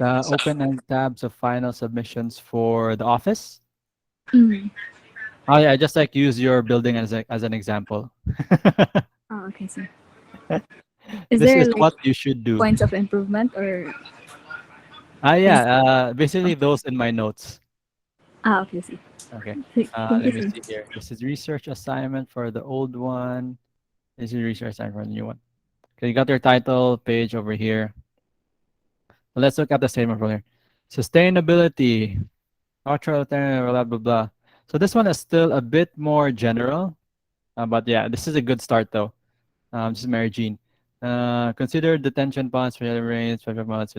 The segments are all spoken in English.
Open and tabs of final submissions for the office. Mm. Oh yeah, just like use your building as an example. Oh, okay. So, is This there is like what you should do. points of improvement or Yeah, things? basically those in my notes. Okay. See. Okay. Thank you, Let me sir. see here. This is research assignment for the old one. This is research assignment for the new one. Okay, you got your title page over here. Let's look at the statement from here. Sustainability, cultural, blah, blah, blah. So this one is still a bit more general, but yeah, this is a good start though. This is Mary Jean. Consider detention ponds for rains, traffic modes,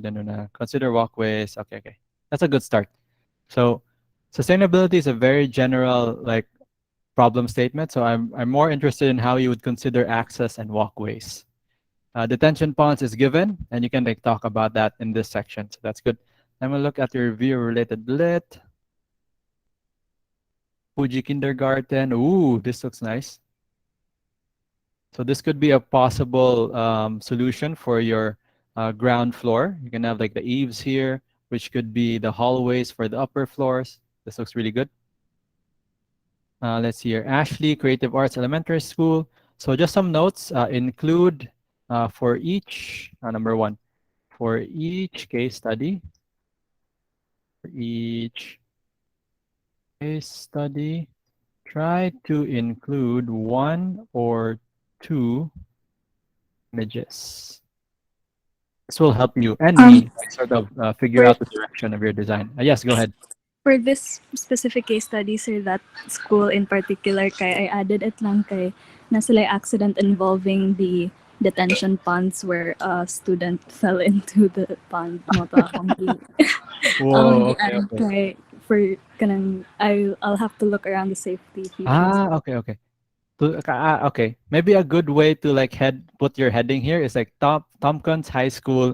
consider walkways. Okay, okay. That's a good start. So sustainability is a very general like problem statement. So I'm more interested in how you would consider access and walkways. Detention ponds is given, and you can like talk about that in this section. So that's good. Then we'll look at your review related lit. Fuji Kindergarten. Ooh, this looks nice. So this could be a possible solution for your ground floor. You can have like the eaves here, which could be the hallways for the upper floors. This looks really good. Let's see here. Ashley Creative Arts Elementary School. So just some notes include for each, number one, for each case study, for each case study, try to include one or two images. This will help you and Um, me like, sort of figure for out the direction of your design. Yes, go ahead. for this specific case study, sir, that school in particular, kay I added it lang kay na sila accident involving the detention ponds where a student fell into the pond mo to Whoa, okay, ano okay. kay for kanang I'll have to look around the safety features. Okay, okay. Okay. Maybe a good way to like put your heading here is like Tompkins High School.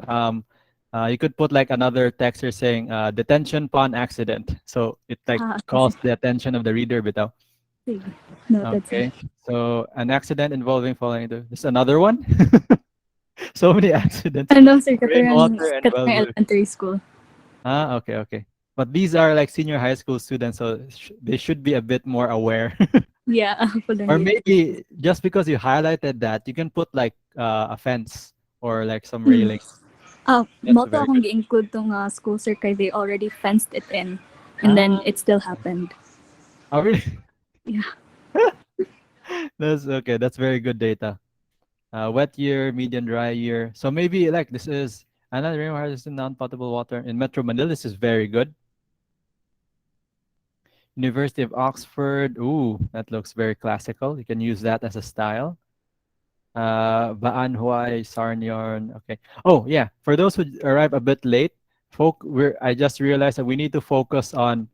You could put like another text here saying detention pond accident. So it like Okay, calls the attention of the reader bitaw. sige. Noted, sir. Okay. So an accident involving falling into this is another one. So many accidents. Ano, sir, Rainwater and katarang well. elementary school. Okay, okay. But these are like senior high school students, so they should be a bit more aware. Yeah, ako lang Or yun. maybe just because you highlighted that, you can put like a fence or like some Mm. railings. That's Moto very akong good. gi-include tong school, sir, kay they already fenced it in. And then Ah, it still happened. oh, really? Yeah. That's okay. That's very good data. Wet year, medium dry year. So maybe like this is another rainwater harvesting non-potable water in Metro Manila. This is very good. University of Oxford. Ooh, that looks very classical. You can use that as a style. Baan Huay, Sarnion. Okay. Oh yeah, for those who arrive a bit late, I just realized that we need to focus on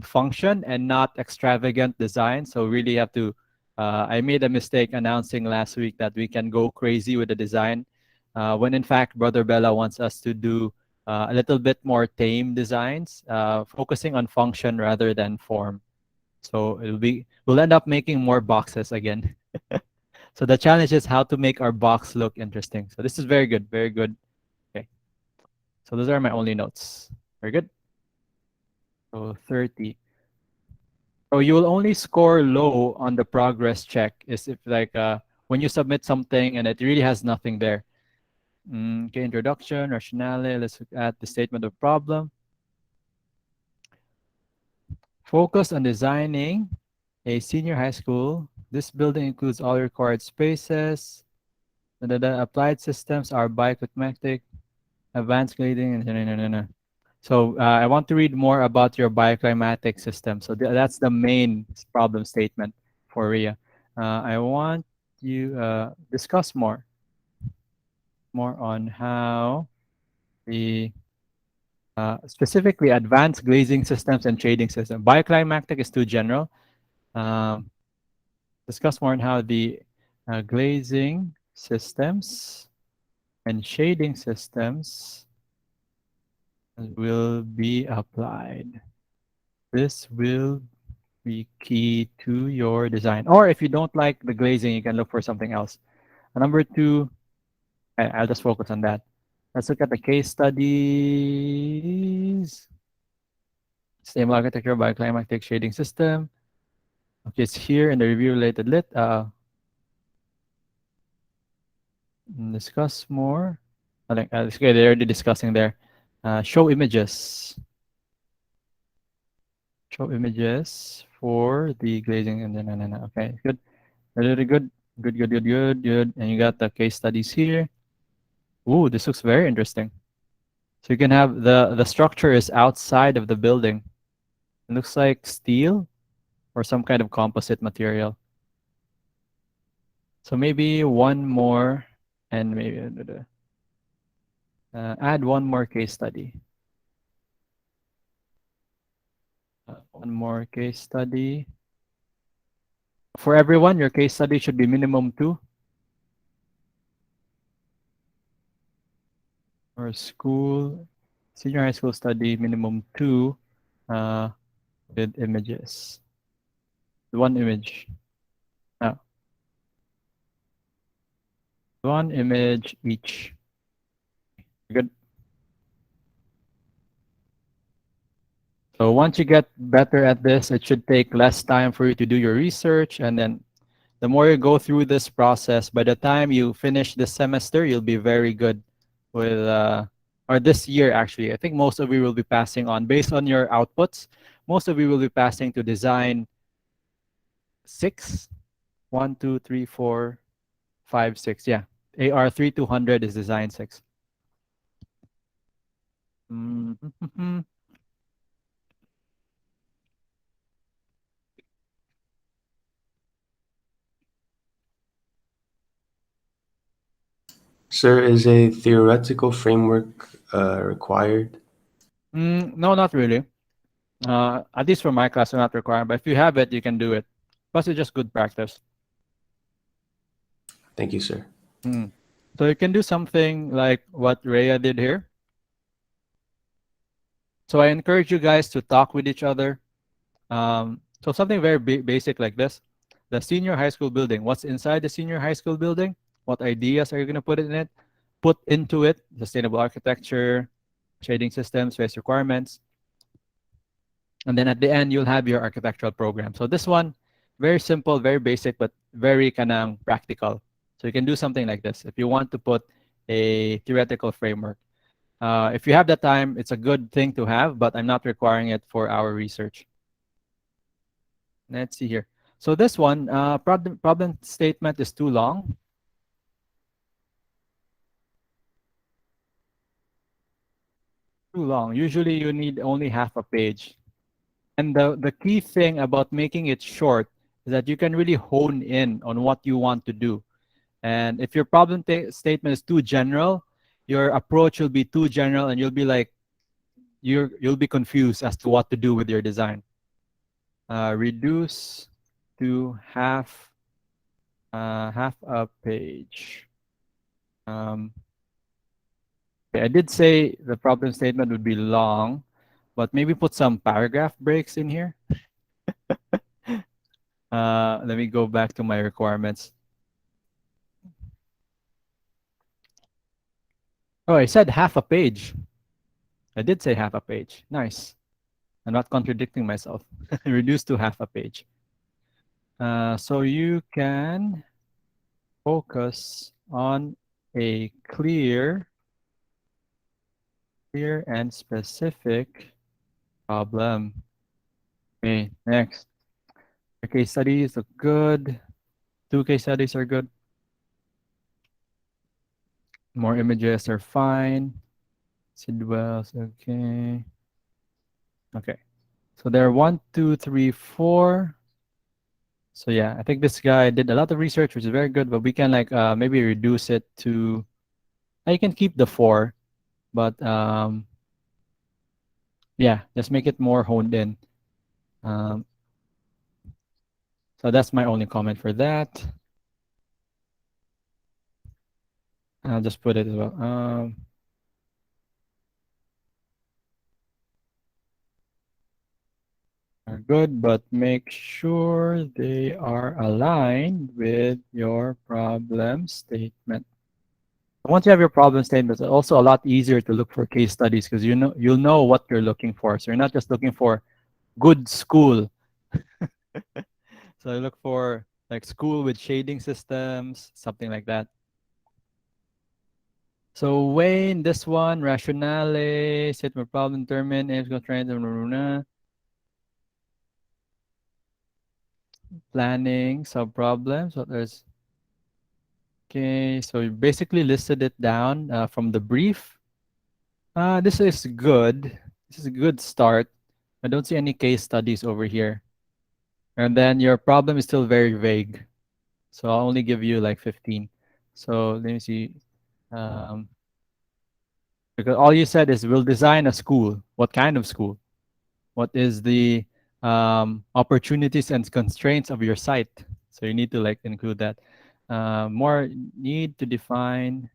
function and not extravagant design. So really have to. I made a mistake announcing last week that we can go crazy with the design, when in fact Brother Bella wants us to do a little bit more tame designs, focusing on function rather than form. So we'll end up making more boxes again. So the challenge is how to make our box look interesting. So this is very good, very good. Okay. So those are my only notes. Very good. So 30. So you will only score low on the progress check is if like when you submit something and it really has nothing there. Okay, introduction, rationale. Let's look at the statement of problem. Focus on designing a senior high school. This building includes all required spaces. The applied systems are bioclimatic, advanced grading. No. So I want to read more about your bioclimatic system. So that's the main problem statement for RIA. I want you discuss more on how the specifically advanced glazing systems and shading system. Bioclimatic is too general. Um, discuss more on how the glazing systems and shading systems will be applied. This will be key to your design. Or if you don't like the glazing, you can look for something else. Number two, I'll just focus on that. Let's look at the case study. Stable architecture, bioclimatic shading system. Okay, it's here in the review related lit. Discuss more. I think it's good. They're already discussing there. Show images. Show images for the glazing and then okay, good. Really good. Good, good, good, good, good. And you got the case studies here. Ooh, this looks very interesting. So you can have the structure is outside of the building. It looks like steel or some kind of composite material. So maybe one more and maybe add one more case study. One more case study. For everyone, your case study should be minimum 2. Or school, senior high school study, minimum 2 uh, with images. One image. Uh, one image each. Good. So once you get better at this, it should take less time for you to do your research. And then the more you go through this process, by the time you finish this semester, you'll be very good with, or this year actually. I think most of you will be passing on, based on your outputs, most of you will be passing to design 6. 1, 2, 3, 4, 5, 6. Yeah. AR 3200 is design 6. Mm-hmm. Sir, is a theoretical framework required? No, not really. At least for my class, they're not required. But if you have it, you can do it. Plus, it's just good practice. Thank you, sir. So you can do something like what Rhea did here. So I encourage you guys to talk with each other. So something very basic like this. The senior high school building. What's inside the senior high school building? What ideas are you going to put in it? Put into it sustainable architecture, shading systems, space requirements. And then at the end, you'll have your architectural program. So this one, very simple, very basic, but very kind of practical. So you can do something like this. If you want to put a theoretical framework, if you have the time, it's a good thing to have, but I'm not requiring it for our research. Let's see here. So this one, problem statement is too long. Too long. Usually you need only half a page. And the key thing about making it short is that you can really hone in on what you want to do. And if your problem statement is too general, your approach will be too general and you'll be like, you'll be confused as to what to do with your design. Reduce to half a page. Okay, I did say the problem statement would be long, but maybe put some paragraph breaks in here. Let me go back to my requirements. Oh, I said half a page. I did say half a page. Nice. I'm not contradicting myself. Reduce to half a page. So you can focus on a clear and specific problem. Okay, next. The case studies look good. 2 case studies are good. More images are fine. Sid Wells, okay. Okay. So there are 1, 2, 3, 4. So yeah, I think this guy did a lot of research, which is very good, but we can like maybe reduce it to, you can keep the 4, but yeah, just make it more honed in. So that's my only comment for that. I'll just put it as well. Are good, but make sure they are aligned with your problem statement. Once you have your problem statement, it's also a lot easier to look for case studies because you'll know what you're looking for. So you're not just looking for good school. So I look for like school with shading systems, something like that. So Wayne, this one, rationale, statement problem, determine, aims, constraints, planning, sub problems. What there's okay. So you basically listed it down from the brief. This is good. This is a good start. I don't see any case studies over here. And then your problem is still very vague. So I'll only give you like 15. So let me see. Um, because all you said is we'll design a school. What kind of school? What is the opportunities and constraints of your site? So you need to like include that. More need to define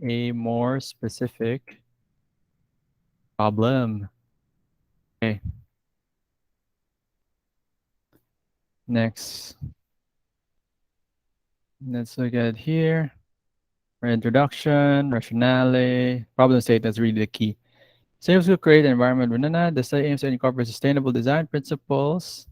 a more specific problem. Okay, next. Let's look at here. Introduction, rationale, problem state, that's really the key. Sales will create an environment. The study aims to incorporate sustainable design principles.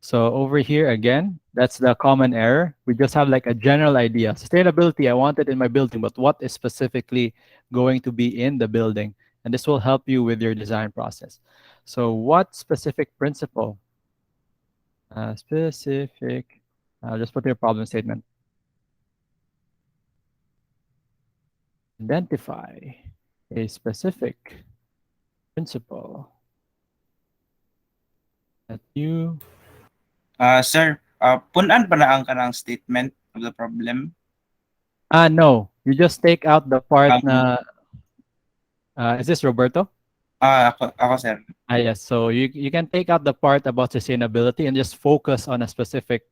So over here again, that's the common error. We just have like a general idea. Sustainability, I want it in my building, but what is specifically going to be in the building? And this will help you with your design process. So what specific principle? I'll just put your problem statement. Identify a specific principle that you Sir, punan pa na ang kanang statement of the problem. no, you just take out the part Ang na is this Roberto? ako sir. Yes. So you can take out the part about sustainability and just focus on a specific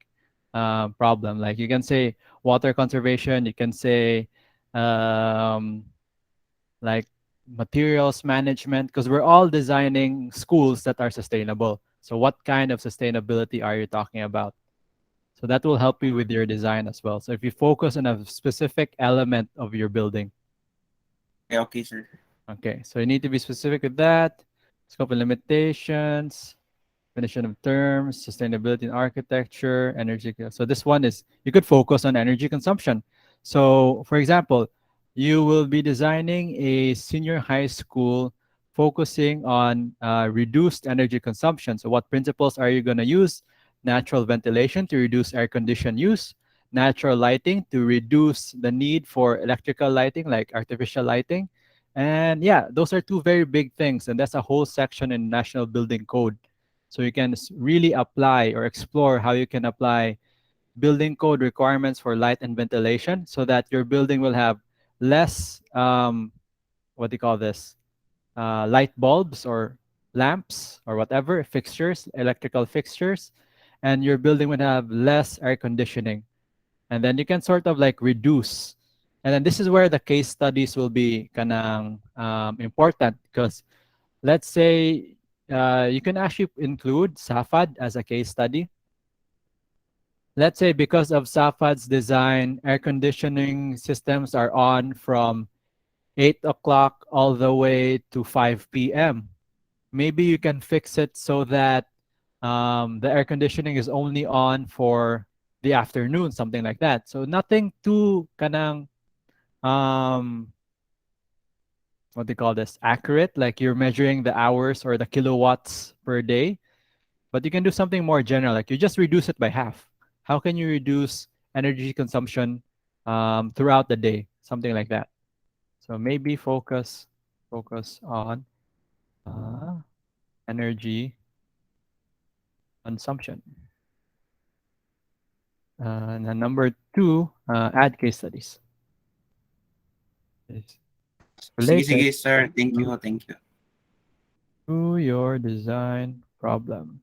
problem. Like you can say water conservation. You can say um, like materials management, because we're all designing schools that are sustainable. So what kind of sustainability are you talking about? So that will help you with your design as well. So if you focus on a specific element of your building. Okay, sir. Okay, so you need to be specific with that. Scope and limitations, definition of terms, sustainability in architecture, energy. So this one is you could focus on energy consumption. So for example, you will be designing a senior high school focusing on reduced energy consumption. So what principles are you going to use? Natural ventilation to reduce air condition use, natural lighting to reduce the need for electrical lighting like artificial lighting. And yeah, those are two very big things. And that's a whole section in National Building Code. So you can really apply or explore how you can apply building code requirements for light and ventilation so that your building will have less, what do you call this, light bulbs or lamps or whatever, fixtures, electrical fixtures, and your building would have less air conditioning. And then you can sort of like reduce. And then this is where the case studies will be kanang important because let's say you can actually include SAFAD as a case study. Let's say because of SAFAD's design, air conditioning systems are on from 8 o'clock all the way to 5 p.m. Maybe you can fix it so that the air conditioning is only on for the afternoon, something like that. So nothing too kanang um, what do you call this, accurate, like you're measuring the hours or the kilowatts per day, but you can do something more general, like you just reduce it by half. How can you reduce energy consumption throughout the day, something like that. So maybe focus on uh, energy consumption. And then number two, add case studies. Is Sige, related sige, sir. Thank you, thank you. to your design problem.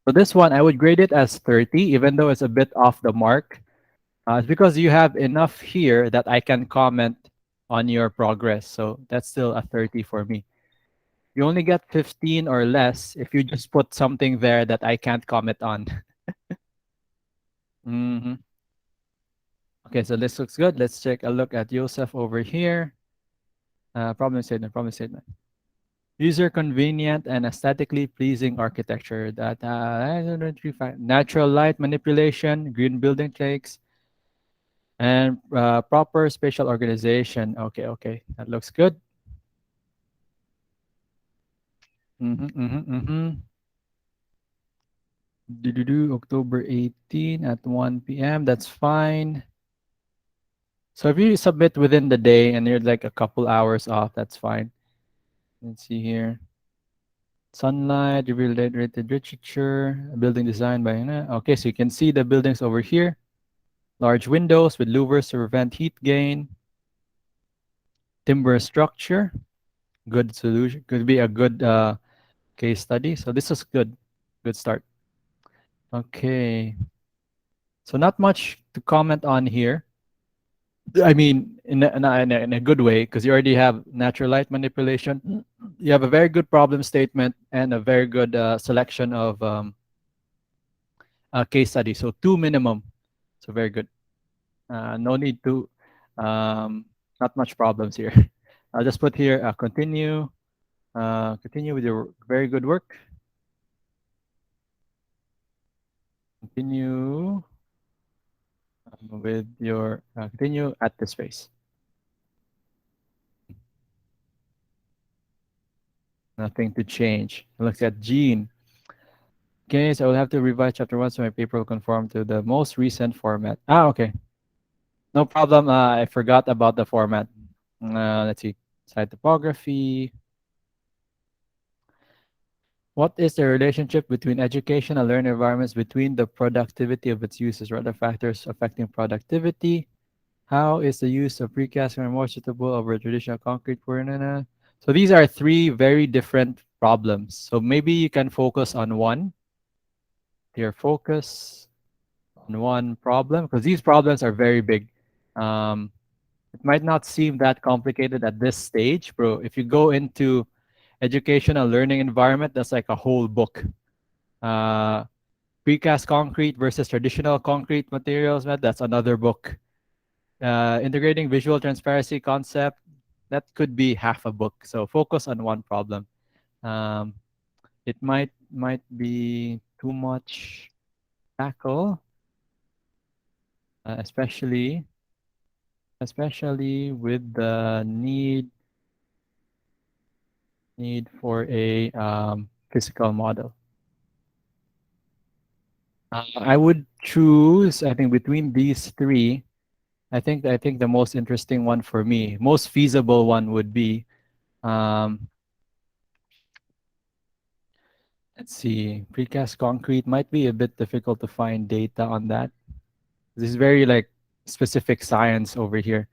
So this one, I would grade it as 30, even though it's a bit off the mark. It's because you have enough here that I can comment on your progress. So that's still a 30 for me. You only get 15 or less if you just put something there that I can't comment on. hmm Okay, so this looks good. Let's take a look at Joseph over here. Problem statement. Problem statement. User convenient and aesthetically pleasing architecture. That natural light manipulation, green building takes, and proper spatial organization. Okay, okay, that looks good. Mm-hmm, mm-hmm, mm-hmm. Do October 18 at 1 p.m. That's fine. So if you submit within the day and you're like a couple hours off, that's fine. Let's see here. Sunlight, rated literature, building design by okay, so you can see the buildings over here. Large windows with louvers to prevent heat gain. Timber structure, good solution. Could be a good case study. So this is good. Good start. Okay. So not much to comment on here. I mean, in a good way, because you already have natural light manipulation. You have a very good problem statement and a very good selection of case study. So two minimum. So very good. No need to, not much problems here. I'll just put here, continue. Continue with your very good work. Continue with your, continue at this space. Nothing to change. Look at Gene. Okay, so I will have to revise chapter 1 so my paper will conform to the most recent format. Okay. No problem. I forgot about the format. Let's see. Site topography. What is the relationship between education and learning environments between the productivity of its users or other factors affecting productivity? How is the use of precast more suitable over traditional concrete for So these are three very different problems. So maybe you can focus on one. Your focus on one problem because these problems are very big. It might not seem that complicated at this stage, bro. If you go into educational learning environment, that's like a whole book. Uh, Precast concrete versus traditional concrete materials, man, that's another book. Integrating visual transparency concept, that could be half a book. So focus on one problem. Um, it might be too much tackle, especially with the need for a physical model. I would choose, I think, between these three. I think the most interesting one for me, most feasible one would be, um, let's see, precast concrete might be a bit difficult to find data on that. This is very like specific science over here.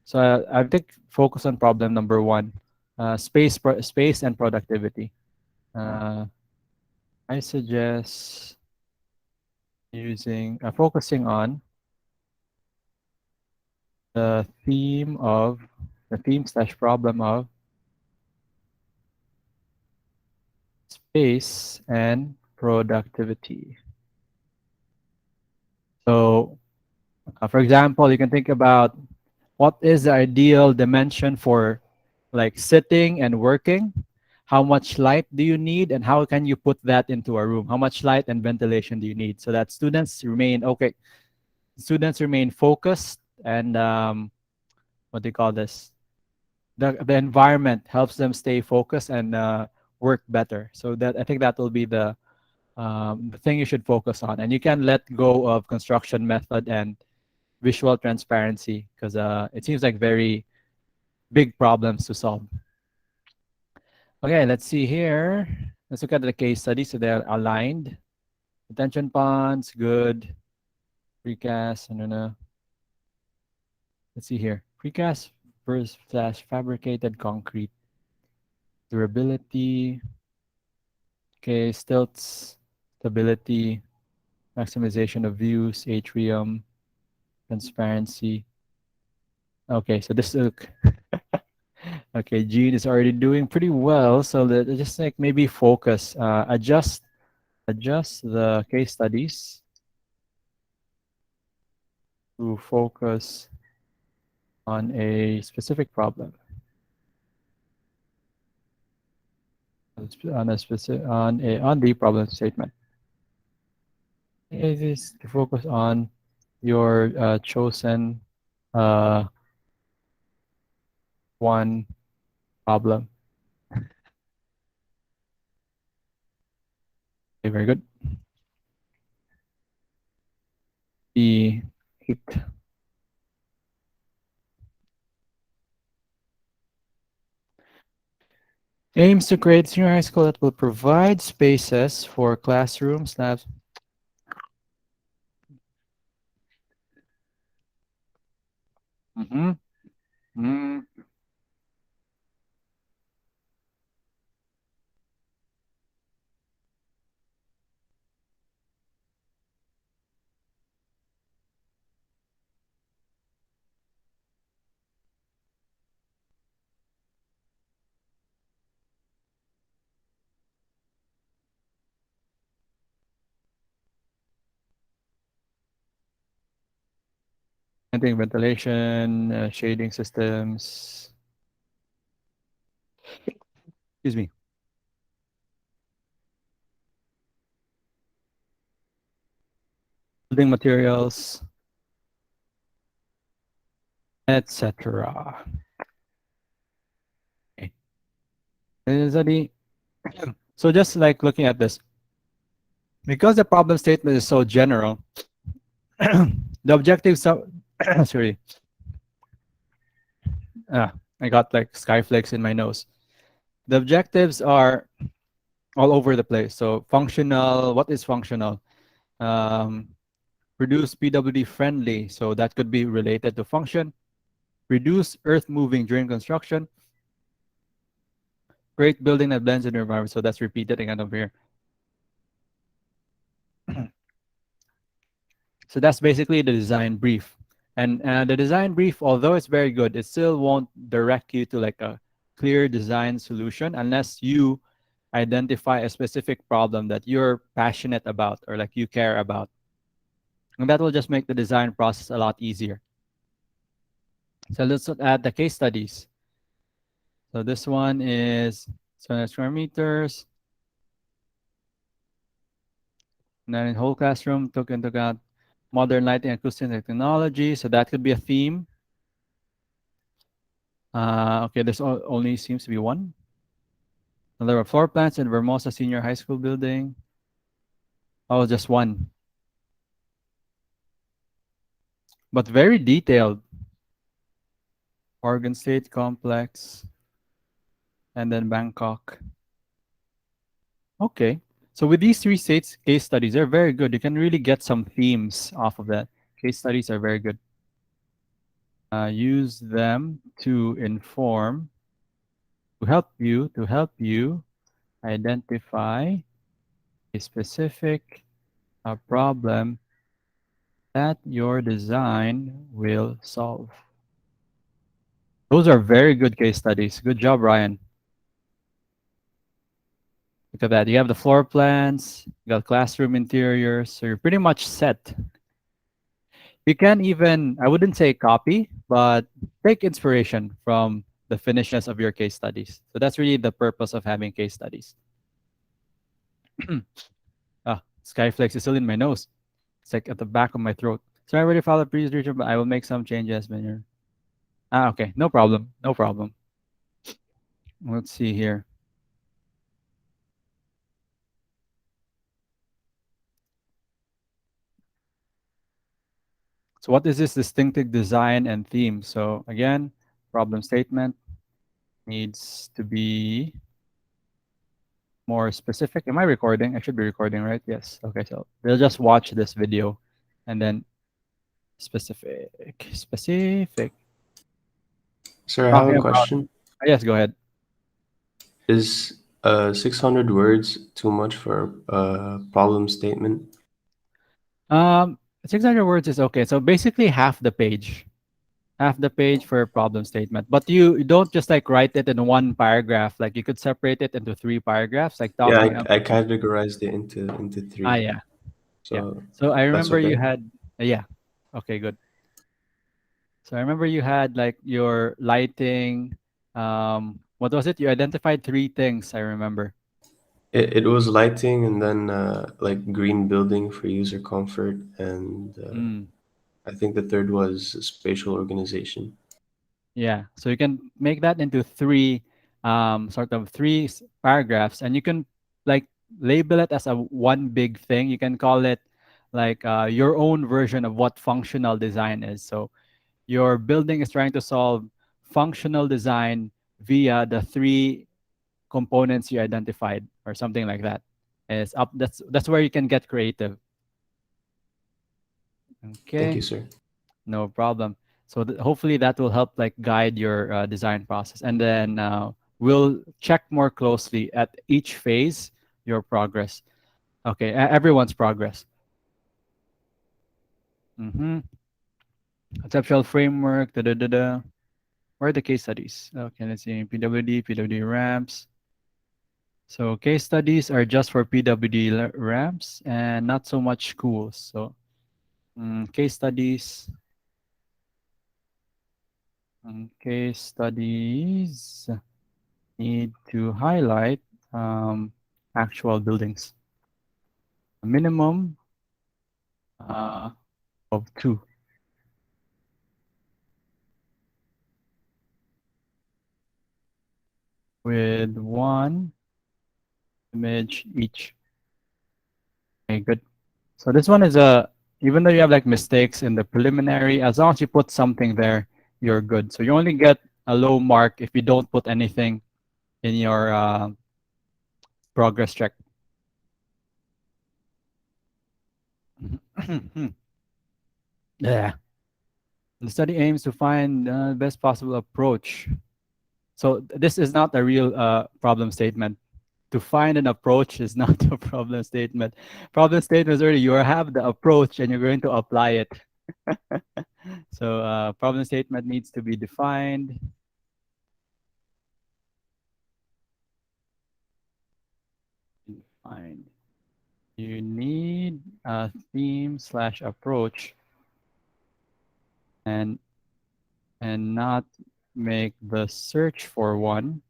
So I think focus on problem number one, space and productivity. I suggest using focusing on the theme slash problem of space and productivity. So, for example, you can think about what is the ideal dimension for like sitting and working. How much light do you need, and how can you put that into a room? How much light and ventilation do you need so that students remain focused and what do you call this? The environment helps them stay focused and work better. So that I think that will be the thing you should focus on, and you can let go of construction method and visual transparency because it seems like very big problems to solve. Okay, let's see here. Let's look at the case study. So they're aligned. Detention ponds, good. Precast, no. Let's see here. Precast versus fabricated concrete. Durability. Okay, stilts, stability, maximization of views, atrium, transparency. Okay, so this look. Okay, Gene is already doing pretty well. So let's just like maybe focus, adjust the case studies to focus on a specific problem. on a specific on the problem statement. It is to focus on your chosen uh, one problem. Okay, very good. The eight aims to create a senior high school that will provide spaces for classrooms, labs. Mm-hmm. Mm. I think ventilation, shading systems. Excuse me. Building materials, etc. Okay. So just like looking at this, because the problem statement is so general, the objectives are sorry, ah, I got like skyflakes in my nose. The objectives are all over the place. So functional, what is functional? Um, Produce PWD friendly, so that could be related to function. Reduce earth moving during construction. Create building that blends in the environment, so that's repeated again over here. So that's basically the design brief. And the design brief, although it's very good, it still won't direct you to like a clear design solution unless you identify a specific problem that you're passionate about or like you care about. And that will just make the design process a lot easier. So let's look at the case studies. So this one is 700 square meters. And then in whole classroom took into account modern lighting, acoustic technology. So that could be a theme. Okay, there's only seems to be one. There are floor plans in Vermosa Senior High School building. Oh, just one. But very detailed. Oregon State Complex. And then Bangkok. Okay. So with these three states, case studies, they're very good. You can really get some themes off of that. Case studies are very good. Use them to inform, to help you identify a specific problem that your design will solve. Those are very good case studies. Good job, Ryan. Look at that. You have the floor plans, you got classroom interiors, so you're pretty much set. You can even, I wouldn't say copy, but take inspiration from the finishes of your case studies. So that's really the purpose of having case studies. Skyflex is still in my nose. It's like at the back of my throat. So I already followed previous region, but I will make some changes. Okay, no problem, no problem. Let's see here. So what is this distinctive design and theme? So again, problem statement needs to be more specific. Am I recording? I should be recording, right? Yes. Okay, so they'll just watch this video and then specific. Sir, I have Talking a about, question. yes, go ahead. Is 600 words too much for a problem statement? 600 words is okay. So basically half the page. Half the page for a problem statement. But you don't just like write it in one paragraph. Like you could separate it into three paragraphs, like Yeah, talking I about. categorized it into three. Yeah. Yeah. So So I that's remember you okay. had, yeah. Okay, good. So I remember you had like your lighting. What was it? You identified three things, I remember. It was lighting and then like green building for user comfort, and Mm. I think the third was spatial organization. Yeah, so you can make that into three, sort of three paragraphs, and you can like label it as a one big thing. You can call it like your own version of what functional design is. So your building is trying to solve functional design via the three components you identified, or something like that. It's up. That's where you can get creative. Thank Okay. you, sir. No problem. So hopefully that will help like guide your design process, and then we'll check more closely at each phase your progress. Okay, everyone's progress. Mm-hmm. Conceptual framework. Da da da da. Where are the case studies? Okay, let's see. PWD ramps. So case studies are just for PWD ramps and not so much schools. So case studies. Case studies need to highlight um, actual buildings. A minimum uh, of two with one image each. Okay, good. So this one is even though you have like mistakes in the preliminary, as long as you put something there, you're good. So you only get a low mark if you don't put anything in your progress check. Yeah. The study aims to find the best possible approach. So this is not a real problem statement. To find an approach is not a problem statement. Problem statement is already you have the approach and you're going to apply it. So problem statement needs to be defined. Defined. You need a theme slash approach, and not make the search for one.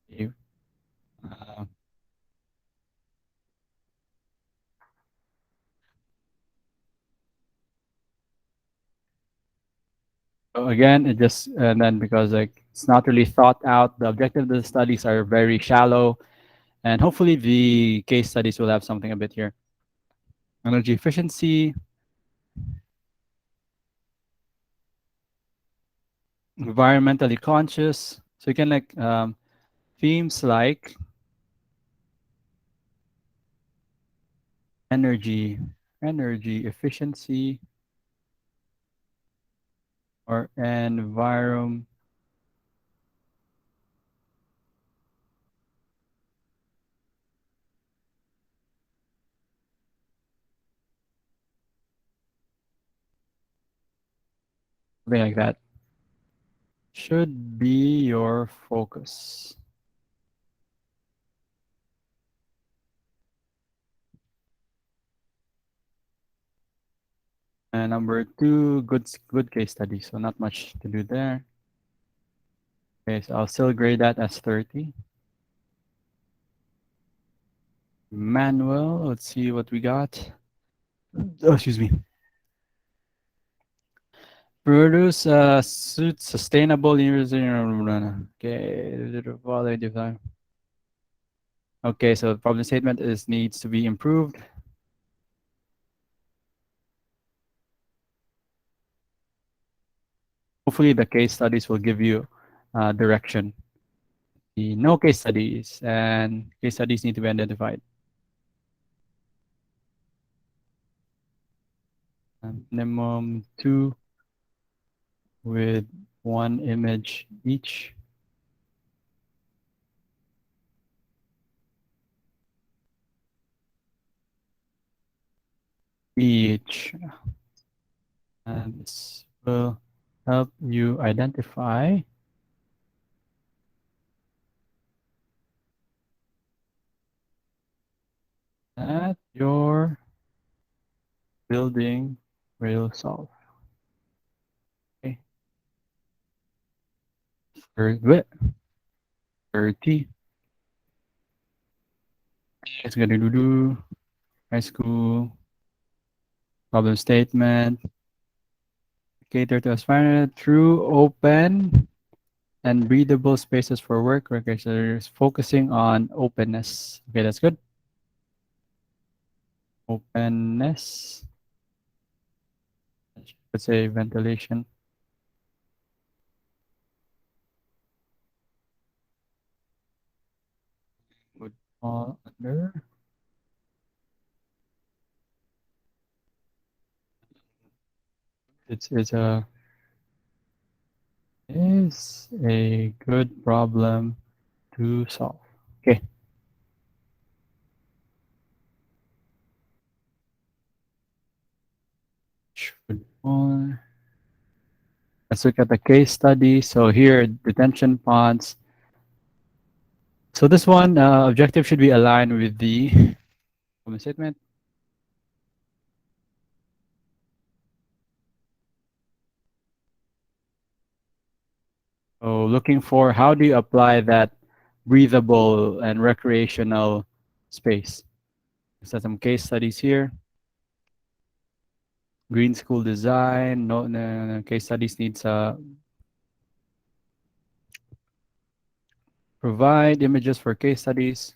You, uh, so again, it just, and then because like it's not really thought out, the objective of the studies are very shallow, and hopefully the case studies will have something a bit here. Energy efficiency, environmentally conscious. So you can like themes like energy, efficiency, or environment. Something like that should be your focus. And number two, good case study. So not much to do there. Okay, so I'll still grade that as 30. Manual, let's see what we got. Oh, excuse me. Produce suit sustainable using. Okay, okay, so the problem statement is needs to be improved. Hopefully the case studies will give you direction. The no case studies, and case studies need to be identified. Minimum two with one image each. Each. And this will help you identify that your building will solve. Okay. Very good. 30. It's gonna do high school problem statement. Cater to aspirant through open and breathable spaces for work researchers focusing on openness. Okay, that's good. Openness. Let's say ventilation would fall under. It's is a good problem to solve. Okay. Should fall. Let's look at the case study. So here, detention ponds. So this one, objective should be aligned with the problem statement. So looking for how do you apply that breathable and recreational space. So some case studies here. Green school design. No, case studies needs provide images for case studies.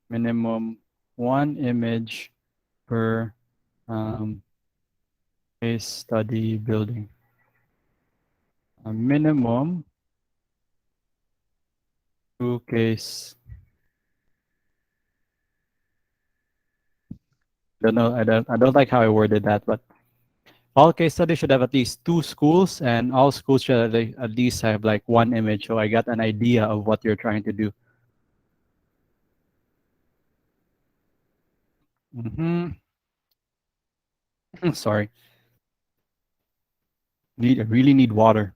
Minimum one image per case study building. A minimum two case. Don't know. I don't like how I worded that, but all case studies should have at least two schools, and all schools should at least have like one image, so I got an idea of what you're trying to do. Mm-hmm. Sorry. I really need water.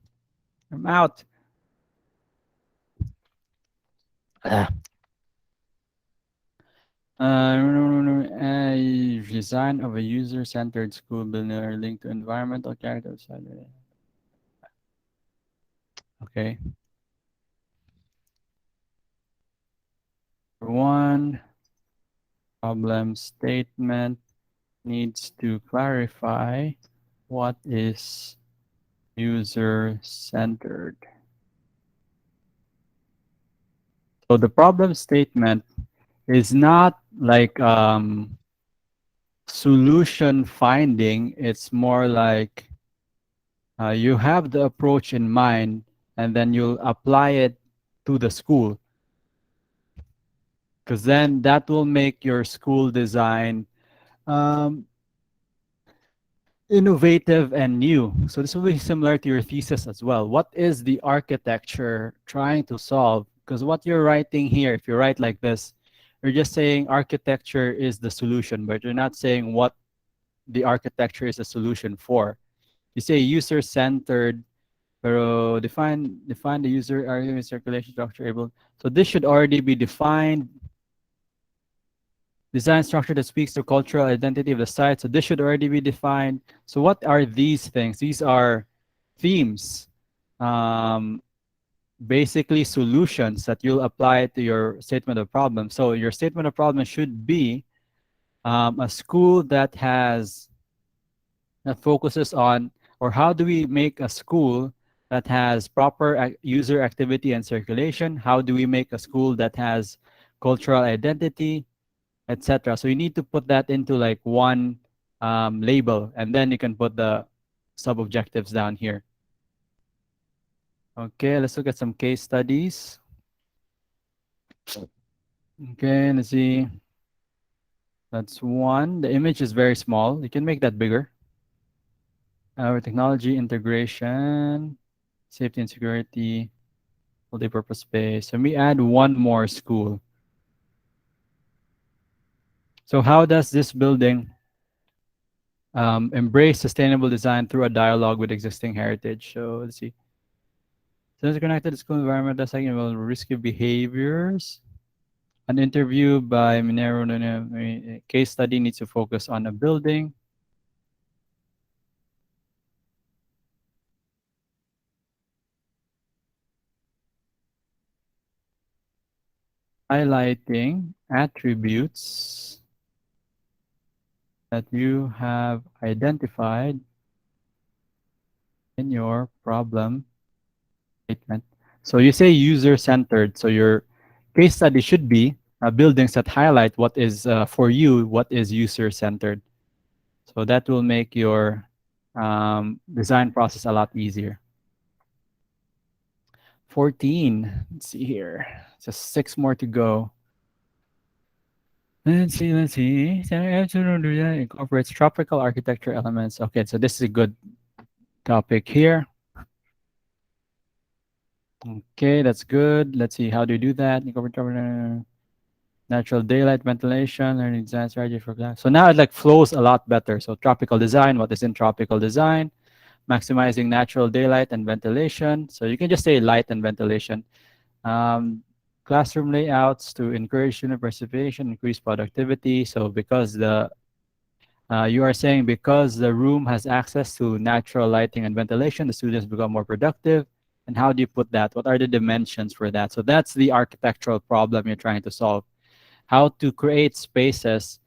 I'm out. Ah. Design of a user-centered school building are linked to environmental characters. Okay. One problem statement needs to clarify what is user-centered. So the problem statement is not like solution finding. It's more like you have the approach in mind, and then you'll apply it to the school. Because then that will make your school design um, innovative and new. So this will be similar to your thesis as well. What is the architecture trying to solve? Because what you're writing here, if you write like this, you're just saying architecture is the solution, but you're not saying what the architecture is a solution for. You say user-centered, pero define the user argument circulation structure able. So this should already be defined. Design structure that speaks to cultural identity of the site. So this should already be defined. So what are these things? These are themes, um, basically solutions that you'll apply to your statement of problem. So your statement of problem should be a school that focuses on, or how do we make a school that has proper user activity and circulation? How do we make a school that has cultural identity, etc.? So you need to put that into like one label, and then you can put the sub-objectives down here. Okay, let's look at some case studies. Okay, let's see. That's one. The image is very small. You can make that bigger. Our technology integration, safety and security, multi-purpose space. Let me add one more school. So how does this building embrace sustainable design through a dialogue with existing heritage? So let's see. Since connected to school environment, that's like involve risky behaviors. An interview by Minero, a case study needs to focus on a building. highlighting attributes that you have identified in your problem statement. So you say user-centered. So your case study should be buildings that highlight what is for you, what is user-centered. So that will make your design process a lot easier. 14. Let's see here. Just 6 more to go. Let's see. Incorporates tropical architecture elements. Okay, so this is a good topic here. Okay, that's good. Let's see, how do you do that? Incorporate natural daylight, ventilation, learning design strategy for class. So now it like flows a lot better. So tropical design, what is in tropical design? Maximizing natural daylight and ventilation. So you can just say light and ventilation. Um, Classroom layouts to encourage student participation, increase productivity. So because you are saying because the room has access to natural lighting and ventilation, the students become more productive. And how do you put that? What are the dimensions for that? So that's the architectural problem you're trying to solve. How to create spaces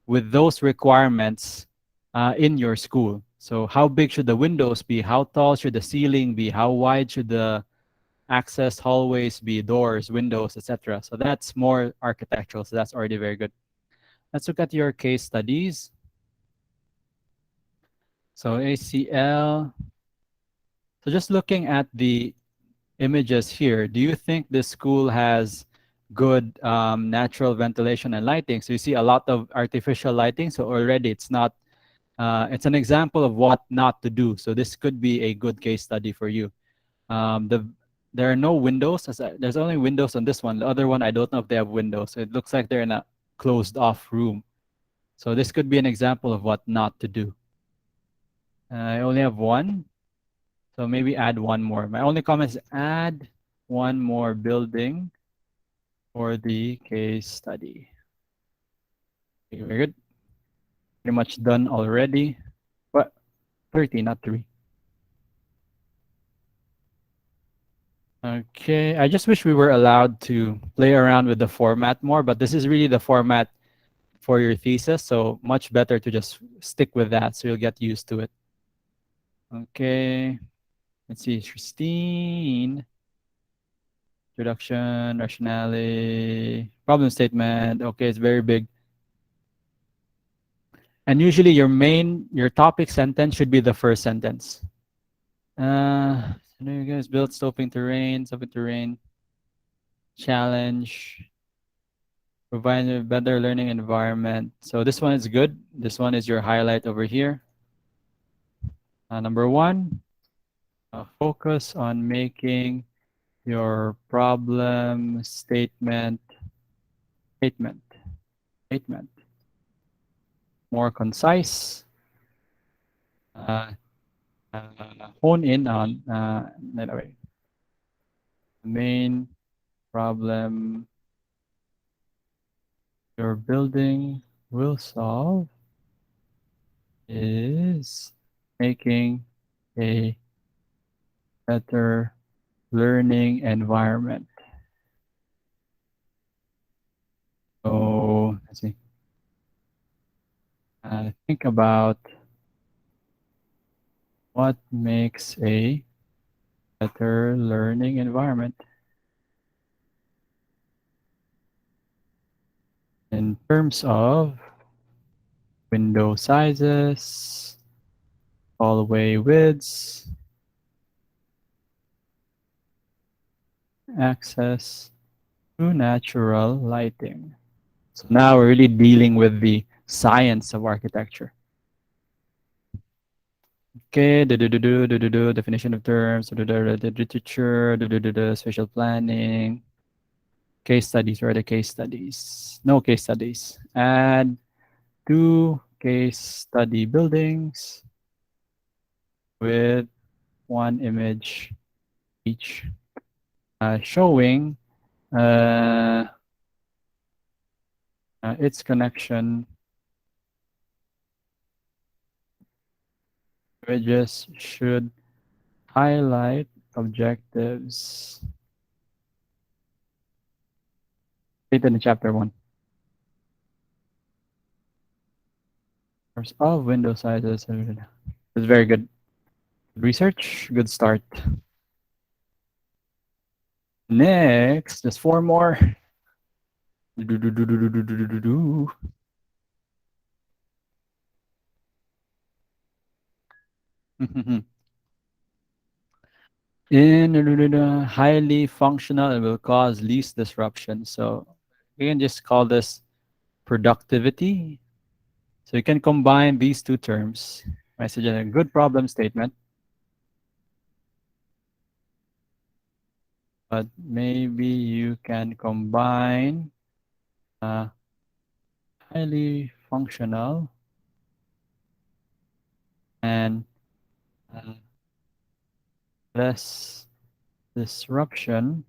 with those requirements in your school. So how big should the windows be? How tall should the ceiling be? How wide should the access hallways be, doors, windows, etc. So that's more architectural. So that's already very good. Let's look at your case studies. So ACL. So just looking at the images here, do you think this school has good natural ventilation and lighting? So you see a lot of artificial lighting. So already it's an example of what not to do. So this could be a good case study for you. There are no windows. There's only windows on this one. The other one, I don't know if they have windows. So it looks like they're in a closed off room. So this could be an example of what not to do. I only have one. So maybe add one more. My only comment is add one more building for the case study. Okay, very good. Pretty much done already. But 30, not 3. Okay, I just wish we were allowed to play around with the format more, but this is really the format for your thesis, so much better to just stick with that so you'll get used to it. Okay, let's see, Christine. Introduction, rationale, problem statement. Okay, it's very big. And usually your topic sentence should be the first sentence. So you guys built sloping terrain, challenge, provide a better learning environment. So this one is good. This one is your highlight over here. Number 1, focus on making your problem statement more concise. Hone in on anyway, the main problem your building will solve is making a better learning environment. So let's see. Think about what makes a better learning environment in terms of window sizes, hallway widths, access to natural lighting. So now we're really dealing with the science of architecture. Okay, definition of terms, the literature, spatial planning, case studies. Where are the case studies? No case studies. Add 2 case study buildings with 1 image each, showing its connection. Images should highlight objectives Read in chapter one. There's all window sizes. It's very good research. Good start. Next, just four more. In highly functional, it will cause least disruption. So we can just call this productivity. So you can combine these two terms. I suggest a good problem statement, but maybe you can combine uh, highly functional and uh, less disruption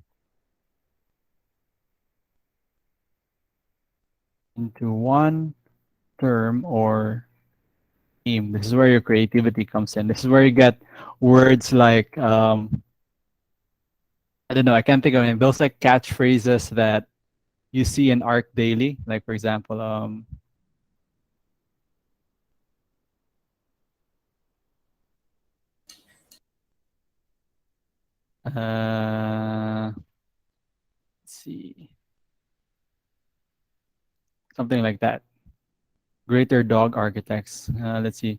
into one term or theme. This is where your creativity comes in. This is where you get words like I don't know. I can't think of any. Those like catchphrases that you see in Arc Daily. Like for example, let's see, something like that. Greater Dog Architects. Let's see.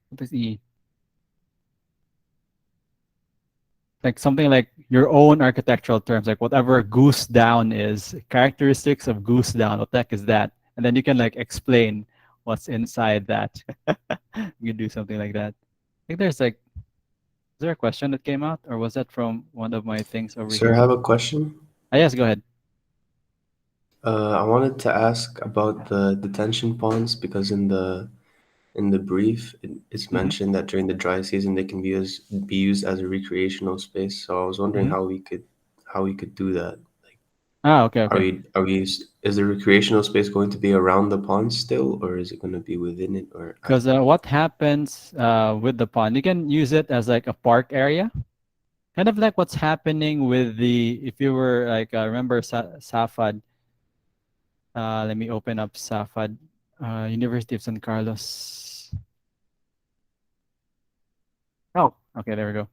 What is E? Like something like your own architectural terms, like whatever goose down is, characteristics of goose down. What the heck is that? And then you can like explain what's inside that. You do something like that. I think there's like, is there a question that came out, or was that from one of my things over Sir, I here? have a question. Ah, yes, go ahead. I wanted to ask about the detention ponds because in the brief it's Hmm. mentioned that during the dry season they can be used as a recreational space. So I was wondering Hmm. how we could do that. Ah, okay, okay. Is the recreational space going to be around the pond still, or is it going to be within it? Or Because what happens with the pond, you can use it as like a park area, kind of like what's happening with the, if you were like, remember Safad, let me open up Safad, University of San Carlos. Oh, okay, there we go.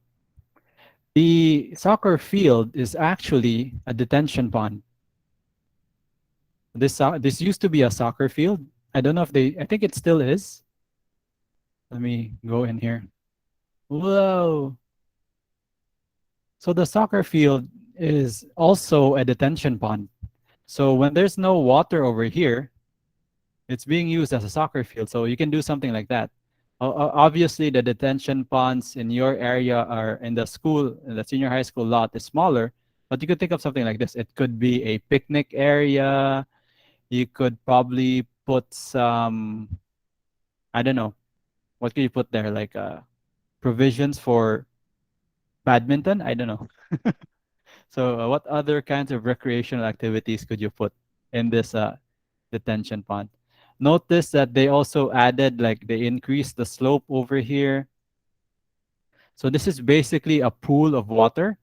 The soccer field is actually a detention pond. This used to be a soccer field. I don't know if they, I think it still is. Let me go in here. Whoa. So the soccer field is also a detention pond. So when there's no water over here, it's being used as a soccer field. So you can do something like that. Obviously, the detention ponds in your area are in the school, in the senior high school lot is smaller, but you could think of something like this. It could be a picnic area. You could probably put some, I don't know, what could you put there? Like provisions for badminton? I don't know. So, what other kinds of recreational activities could you put in this detention pond? Notice that they also added, like, they increased the slope over here. So, this is basically a pool of water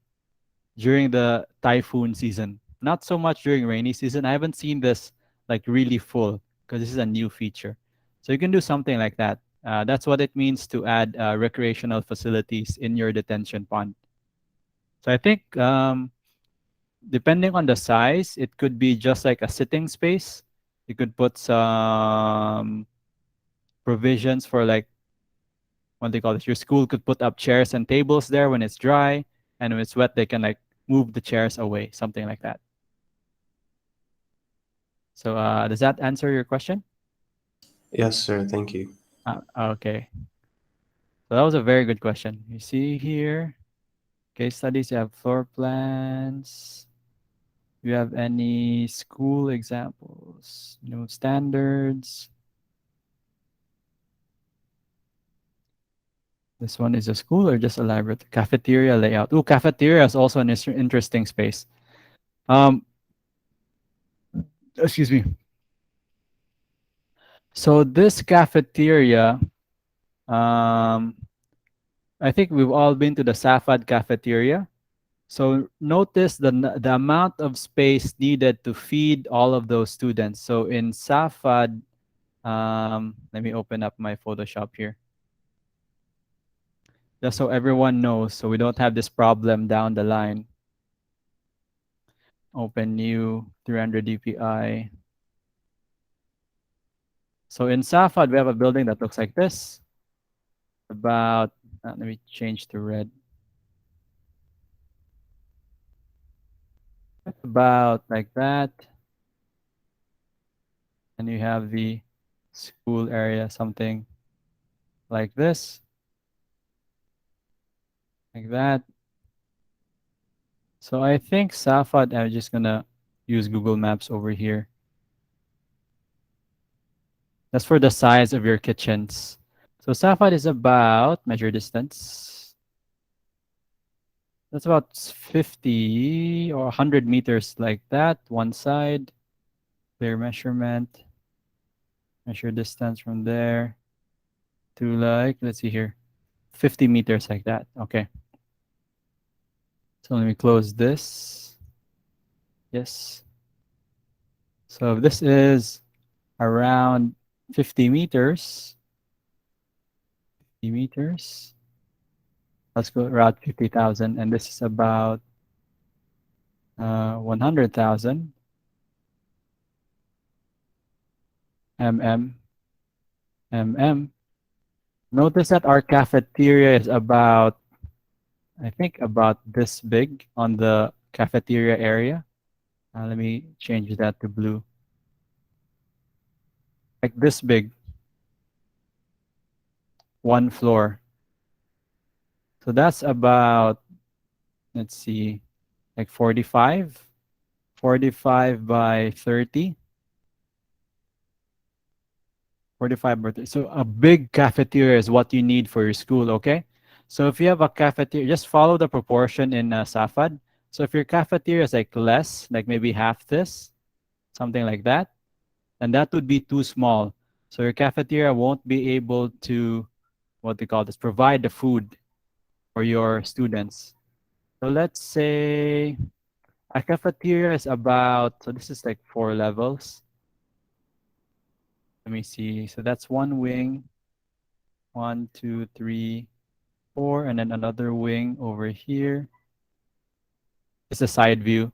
during the typhoon season. Not so much during rainy season. I haven't seen this like really full because this is a new feature. So, you can do something like that. That's what it means to add recreational facilities in your detention pond. So, I think depending on the size, it could be just like a sitting space. You could put some provisions for like what do you call this? Your school could put up chairs and tables there when it's dry, and when it's wet, they can like move the chairs away, something like that. So does that answer your question? yes, sir. Thank you. Okay. So that was a very good question. You see here, case studies, you have floor plans. You have any school examples? No standards. This one is a school or just a library? Cafeteria layout. Oh, cafeteria is also an interesting space. Um, excuse me. So this cafeteria, um, I think we've all been to the Safad cafeteria. So notice the amount of space needed to feed all of those students. So in Safad, let me open up my Photoshop here, just so everyone knows, so we don't have this problem down the line. Open new 300 dpi. So in Safad, we have a building that looks like this. About, let me change to red. About like that. And you have the school area, something like this. Like that. So I think Safad, I'm just gonna use Google Maps over here. That's for the size of your kitchens. So Safad is about, measure distance. That's about 50 or 100 meters like that, one side. Clear measurement. Measure distance from there to like, let's see here, 50 meters like that. Okay. So let me close this. Yes. So this is around 50 meters. 50 meters. Let's go around 50,000. And this is about 100,000 mm. Notice that our cafeteria is about, I think, about this big on the cafeteria area. Let me change that to blue. Like this big. One floor. So that's about, let's see, like 45. 45 by 30. 45 by 30. So a big cafeteria is what you need for your school, okay? So if you have a cafeteria, just follow the proportion in Safad. So if your cafeteria is like less, like maybe half this, something like that, and that would be too small. So your cafeteria won't be able to, what they call this, provide the food for your students. So let's say a cafeteria is about, so this is like 4 levels. Let me see. So that's one wing, 1, 2, 3, 4, and then another wing over here. It's a side view.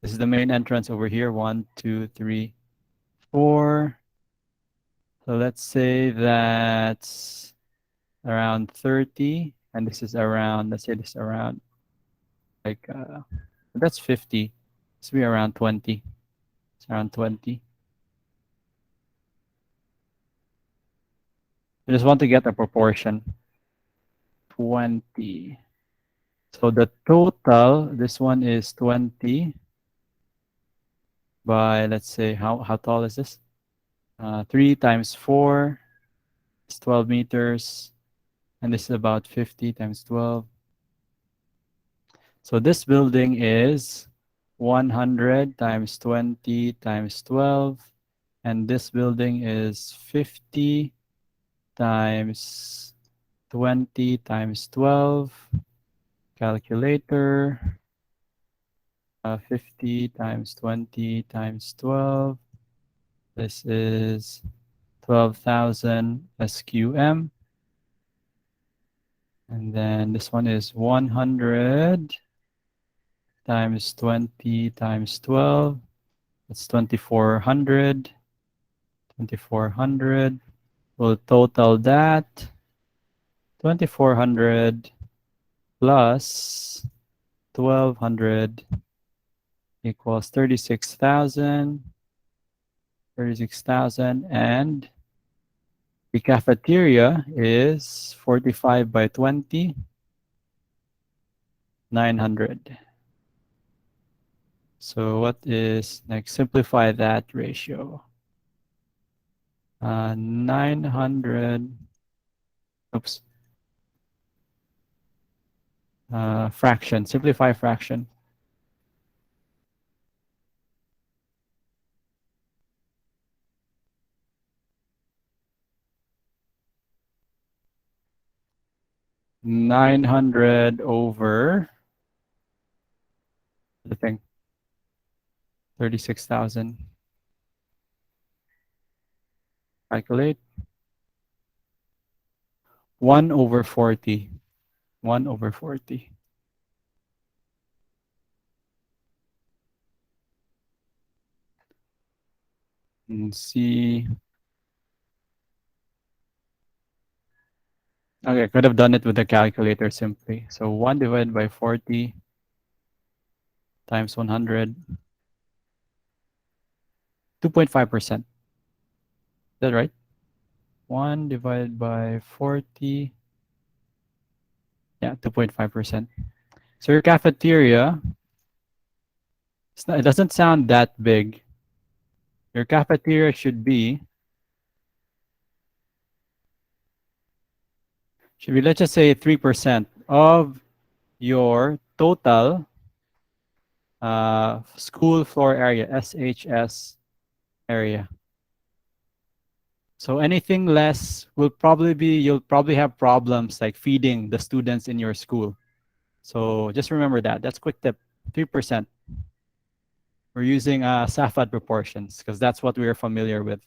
This is the main entrance over here. 1, 2, 3, 4. So let's say that's around 30, and this is around, let's say this is around like, that's 50. This will be around 20. It's around 20. I just want to get a proportion. 20. So the total, this one is 20 by, let's say, how tall is this? 3 times 4 is 12 meters. And this is about 50 times 12. So this building is 100 times 20 times 12. And this building is 50 times 20 times 12. Calculator. 50 times 20 times 12. This is 12,000 SQM. And then this one is 100 times 20 times 12. That's 2,400. 2,400. We'll total that. 2,400 plus 1,200 equals 36,000. 36,000, and the cafeteria is 45 by 20, 900. So what is next? Simplify that ratio. 900. Oops. Fraction. Simplify fraction. $900 over the thing. 36,000. Calculate. 1 over 40. 1 over 40. And see. Okay, I could have done it with the calculator simply. So 1 divided by 40 times 100. 2.5%. Is that right? 1 divided by 40. Yeah, 2.5%. So your cafeteria, it doesn't sound that big. Your cafeteria should be, let's just say 3% of your total school floor area, SHS area. So anything less you'll probably have problems like feeding the students in your school. So just remember that. That's quick tip. 3%. We're using SAFAD proportions because that's what we are familiar with.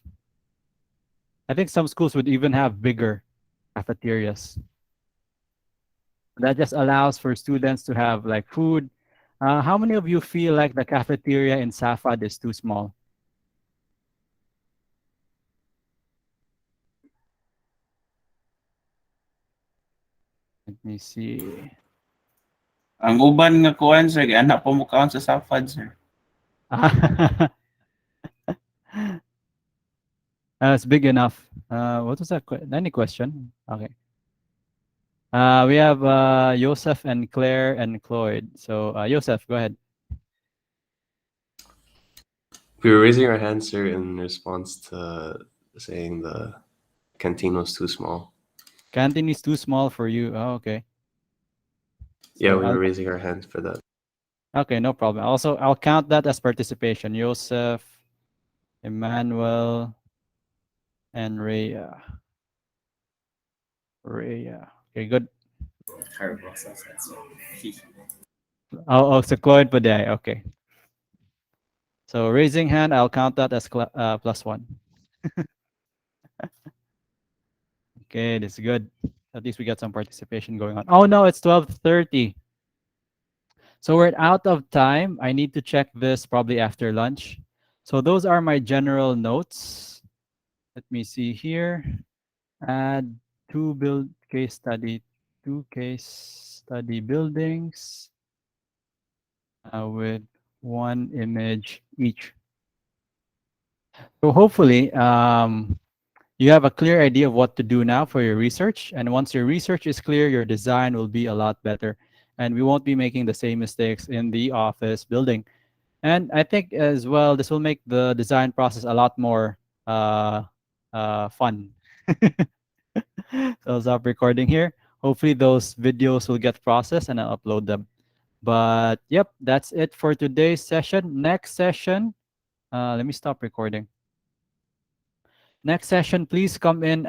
I think some schools would even have bigger cafeterias. That just allows for students to have like food. How many of you feel like the cafeteria in SAFAD is too small? Let me see. Ang uban nga kuan sir, anak pa mo kaon sa SAFAD sir. It's big enough. What was that? Any question? Okay. We have Joseph and Claire and Cloyd. So Joseph, go ahead. We were raising our hands, sir, in response to saying the canteen was too small. Canteen is too small for you. Oh, okay. Yeah, So we were raising our hands for that. okay, no problem. Also, I'll count that as participation. Joseph, Emmanuel, and Rhea. Rhea. Okay, good. Oh, so Cloyd Paday. Okay. So raising hand, I'll count that as +1. Okay, this is good. At least we got some participation going on. Oh no, it's 12:30. So we're out of time. I need to check this probably after lunch. So those are my general notes. Let me see here. Add two case study buildings with one image each. So hopefully, you have a clear idea of what to do now for your research. And once your research is clear, your design will be a lot better. And we won't be making the same mistakes in the office building. And I think as well, this will make the design process a lot more fun. So I'll stop recording here. Hopefully those videos will get processed and I'll upload them. But yep, that's it for today's session. Next session, let me stop recording. Next session, please come in